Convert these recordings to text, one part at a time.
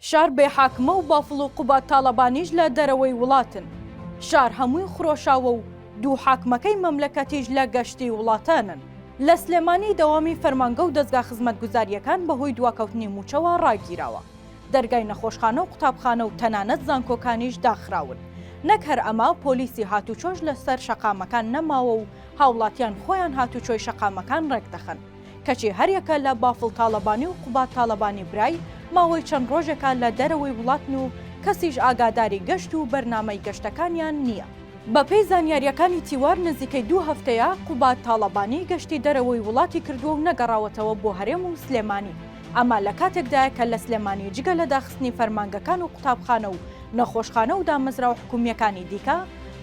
شار بێحاکمە و بافڵ و قوبات تاڵەبانیش لە دەرەوەی وڵاتن. شار هەمووی خرۆشاوە و دوو حاکمەکەی مەملەکەتیش لە گەشتی وڵاتانن. لە سلێمانی دەوامی فەرمانگە و دەستگا خزمەتگوزاریەکان بەهۆی دواکەوتنی موچەوە ڕاگیراوە. دەرگای نەخۆشخانە و قوتابخانە و تەنانەت زانکۆکانیش داخراون. نەک هەر ئەمە پۆلیسی هاتوچۆش لەسەر شەقامەکان نەماوە و هاوڵاتیان خۆیان هاتوچۆی شەقامەکان ڕێک دەخەن. کەچی هەریەکە لە بافڵ تاڵەبانی و قوبات تاڵەبانی برای ماوەی چەند ڕۆژێکە لە دەرەوەی وڵاتن و کەسیش ئاگاداری گەشت و بەرنامەی گەشتەکانیان نییە. بەپێی زانیاریەکانی تیوار نزیکەی 2 هەفتەیە قوبات تاڵەبانی گەشتی دەرەوەی وڵاتی کردووە و نەگەڕاوەتەوە بۆ هەرێم و سلێمانی. ئەمە لە کاتێکدایە کە لە سلێمانی جگە لە داخستنی فەرمانگەکان و قوتابخانە و نەخۆشخانە و دامەزراوە حکومیەکانی دیکە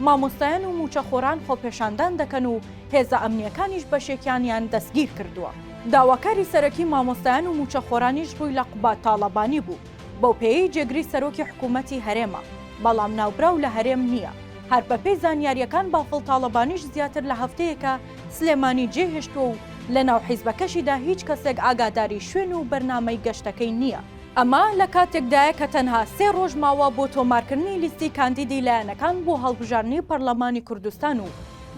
مامۆستایان و موچەخۆران خۆپێشاندان دەکەن و هێزە ئەمنیەکانیش بەشێکیانیان دەستگیر کردووە. داواکاری سەرەکی مامۆستایان و موچەخۆرانیش ڕووی لە قوبات تاڵەبانی بوو. بەو پێی جێگری سەرۆکی حکوومەتی هەرێمە، بەڵام ناوبراو لە هەرێم نییە. هەر بەپێی زانیاریەکان بافڵ تاڵەبانیش زیاتر لە هەفتەیەکە سلێمانی جێهێشتووە و لە ناو حیزبەکەشیدا هیچ کەسێک ئاگاداری شوێن و بەرنامەی گەشتەکەی نییە. ئەمە لە کاتێکدایە کە تەنها 3 ڕۆژ ماوە بۆ تۆمارکردنی لیستی کاندیدی لایەنەکان بۆ هەڵبژارنی پەرلەمانی کوردستان و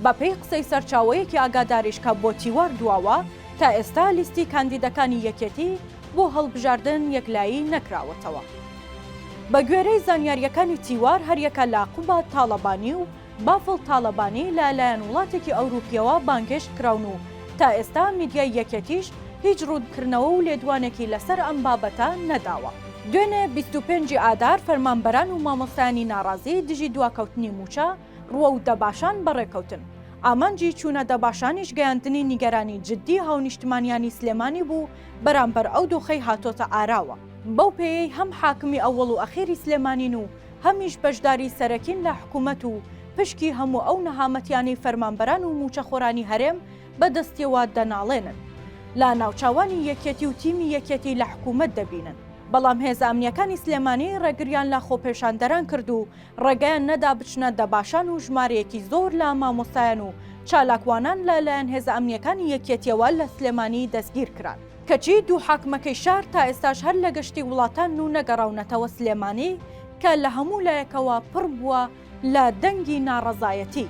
بەپێی قسەی سەرچاوەیەکی ئاگاداریش کە بۆ تیوار دواوە تا ئێستا لیستی کاندیدەکانی یەکێتی بۆ هەڵبژاردن یەکلایی نەکراوەتەوە. بە گوێرەی زانیاریەکانی تیوار هەریەکە لە قوبات تاڵەبانی و بافڵ تاڵەبانی لەلایەن وڵاتێکی ئەوروپیەوە بانگهێشت کراون و تا ئێستا میدیای یەکێتیش هیچ ڕوودکردنەوە و لێدوانێکی لەسەر ئەم بابەتە نەداوە. دوێنێ 25 ئادار فەرمانبەران و مامۆستایانی ناڕازی دژی دواکەوتنی موچە ڕوە و دەباشان بەڕێکەوتن. ئامانجی چوونە دەباشانیش گەیاندنی نیگەرانی جددی هاونیشتمانیانی سلێمانی بوو بەرامبەر ئەو دۆخەی هاتۆتە ئاراوە. بەو پێیەی هەم حاکمی ئەوڵ و ئەخێری سلێمانین و هەمیش بەشداری سەرەکین لە حکوومەت و پشکی هەموو ئەو نەهامەتیانی فەرمانبەران و موچەخۆرانی هەرێم بەدەستیەوە دەناڵێنن. لا ناوچاوانی یەکێتی و تیمی یەکێتی لە حکوومەت دەبینن. بەڵام هێزە ئەمنیەکانی سلێمانی ڕێگریان لە خۆپێشاندەران کرد و ڕێگەیان نەدا بچنە دەباشان و ژمارەیەکی زۆر لە مامۆستایان و چالاکوانان لەلایەن هێزە ئەمنیەکانی یەکێتیەوە لە سلێمانی دەستگیر کران. کەچی دوو حاکمەکەی شار تا ئێستاش هەر لە گەشتی وڵاتان و نەگەڕاونەتەوە سلێمانی کە لە هەموو لایەکەوە پڕ بووە لە دەنگی ناڕەزایەتی.